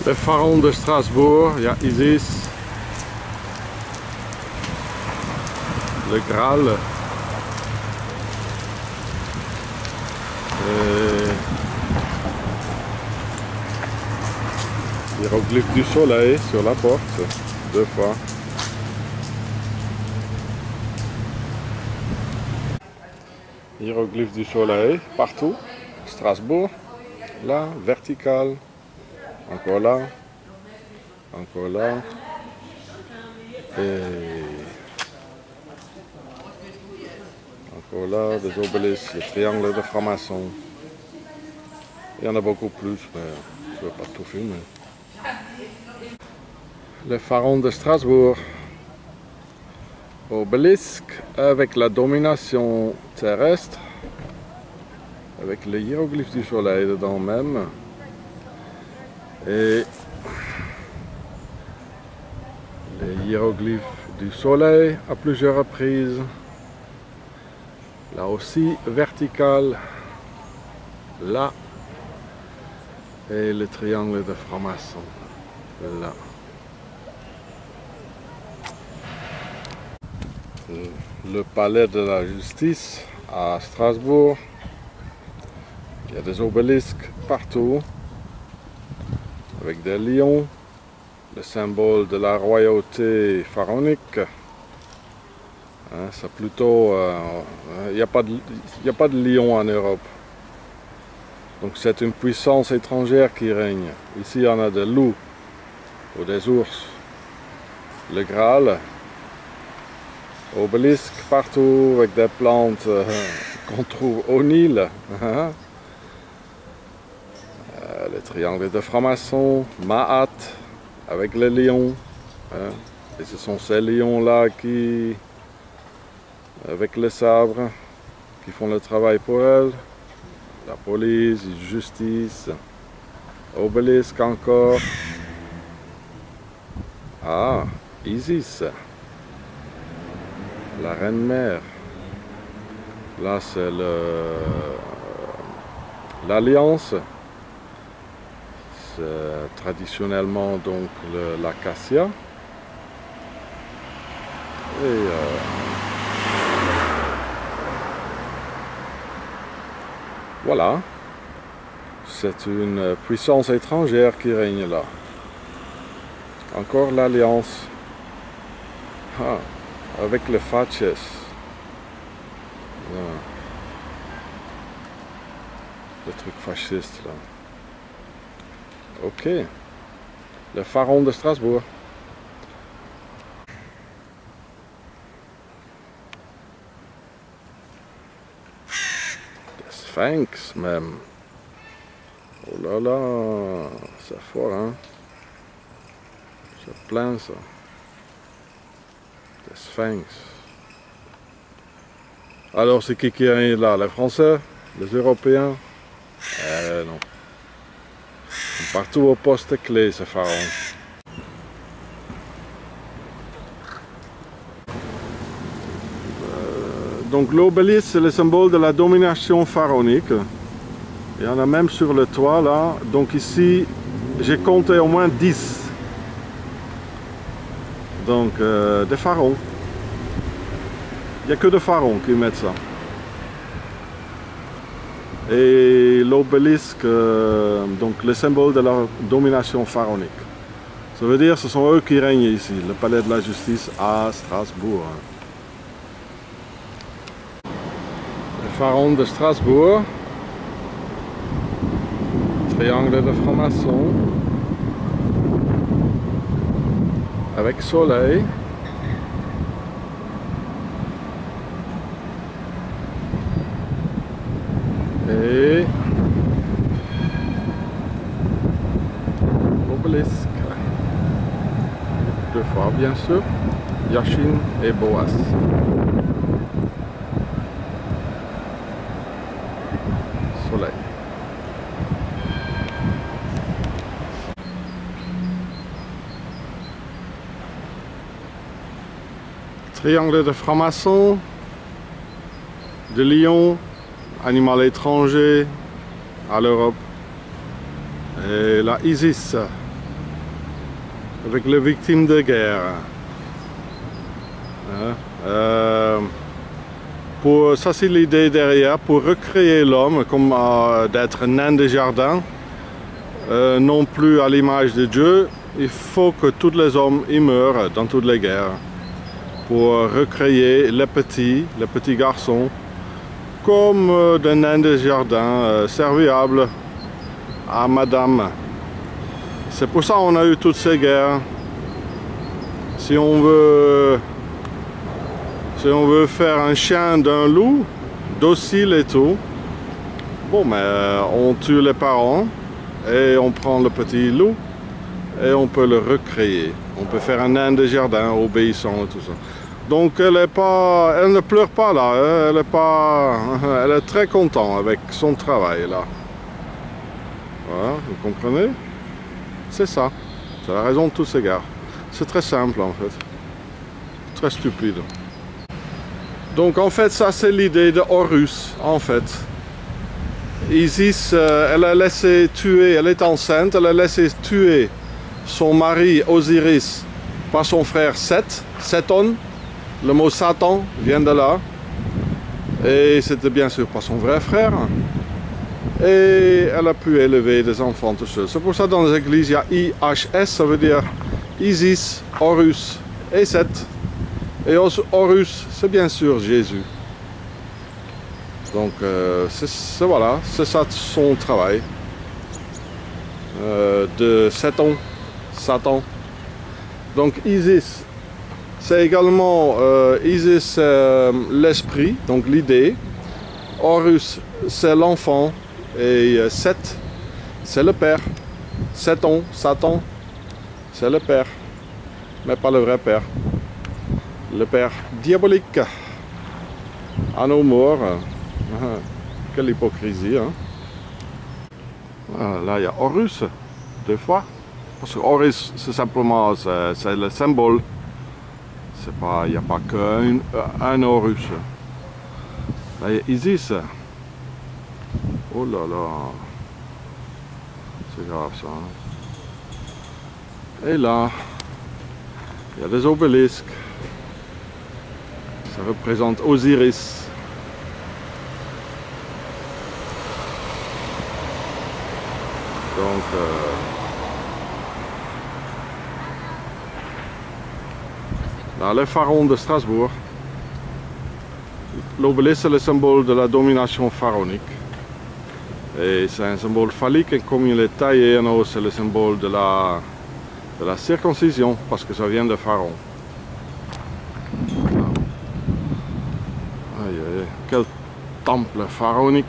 Le pharaon de Strasbourg, il y a Isis, le Graal, hiéroglyphe du soleil sur la porte, 2 fois. Hiéroglyphe du soleil, partout. Strasbourg, là, vertical. Encore là. Encore là. Et encore là, des obélisques, le triangle de franc-maçon. Il y en a beaucoup plus, mais je ne veux pas tout filmer. Le pharaon de Strasbourg. Obélisque avec la domination terrestre, avec le hiéroglyphe du soleil dedans même. Et les hiéroglyphes du soleil à plusieurs reprises. Là aussi vertical. Là. Et le triangle de franc-maçon. Là. Le palais de la justice à Strasbourg. Il y a des obélisques partout. Avec des lions. Le symbole de la royauté pharaonique. Hein, c'est plutôt... il n'y a pas de lion en Europe. Donc c'est une puissance étrangère qui règne. Ici il y en a des loups ou des ours. Le Graal. Obélisque partout avec des plantes qu'on trouve au Nil. Le triangle de franc-maçon, Maat avec les lions. Et ce sont ces lions-là qui, avec les sabres, qui font le travail pour elle. La police, justice, obélisque encore. Ah, Isis. La reine-mère. Là, c'est l'alliance. C'est traditionnellement donc l'acacia. Et voilà. C'est une puissance étrangère qui règne là. Encore l'alliance. Ah. Avec les faces. Le truc fasciste là. Ok. Le pharaon de Strasbourg. Le Sphinx même. Oh là là. C'est fort hein. C'est plein ça. Le Sphinx. Alors c'est qui est là? Les Français? Les Européens? Non. Partout au poste clé ce pharaon. Donc l'obélisque c'est le symbole de la domination pharaonique. Il y en a même sur le toit là. Donc ici j'ai compté au moins 10. Donc des pharaons. Il n'y a que des pharaons qui mettent ça. Et l'obélisque, donc le symbole de la domination pharaonique. Ça veut dire que ce sont eux qui règnent ici, le palais de la justice à Strasbourg. Le pharaon de Strasbourg. Triangle de franc-maçon. Avec soleil. Et obélisque. 2 fois bien sûr. Yachin et Boas. Soleil. Triangle de franc-maçon. De lion. Animal étranger à l'Europe. Et la Isis, avec les victimes de guerre. Ça c'est l'idée derrière, pour recréer l'homme comme d'être nain de jardin, non plus à l'image de Dieu. Il faut que tous les hommes y meurent dans toutes les guerres pour recréer les petits garçons comme des nains de jardin serviables à madame. C'est pour ça qu'on a eu toutes ces guerres. Si on veut faire un chien d'un loup, docile et tout, bon, mais on tue les parents et on prend le petit loup et on peut le recréer. On peut faire un nain de jardin obéissant et tout ça. Donc elle ne pleure pas là, elle est très contente avec son travail là. Voilà, vous comprenez? C'est ça. C'est la raison de tous ces gars. C'est très simple en fait. Très stupide. Donc en fait ça c'est l'idée de Horus en fait. Isis, elle a laissé tuer, elle est enceinte, elle a laissé tuer son mari Osiris par son frère Seth, Sethon. Le mot Satan vient de là. Et c'était bien sûr pas son vrai frère. Et elle a pu élever des enfants tout seul. C'est pour ça dans les églises il y a IHS, ça veut dire Isis, Horus et Seth. Et Horus, c'est bien sûr Jésus. Donc voilà, c'est ça son travail. De Satan. Donc Isis, c'est également Isis, l'esprit, donc l'idée. Horus, c'est l'enfant. Et Seth, c'est le père. Satan, c'est le père. Mais pas le vrai père. Le père diabolique. À nos morts. Quelle hypocrisie, hein. Voilà, là, il y a Horus, deux fois. Parce que Horus, c'est simplement, c'est le symbole. C'est pas, il n'y a pas qu'un Horus. Là, il y a Isis. Oh là là. C'est grave ça. Hein. Et là, il y a des obélisques. Ça représente Osiris. Donc, dans les pharaons de Strasbourg, l'obélisque est le symbole de la domination pharaonique. Et c'est un symbole phallique, et comme il est taillé en haut, c'est le symbole de la circoncision, parce que ça vient de Pharaon. Aïe, aïe, quel temple pharaonique!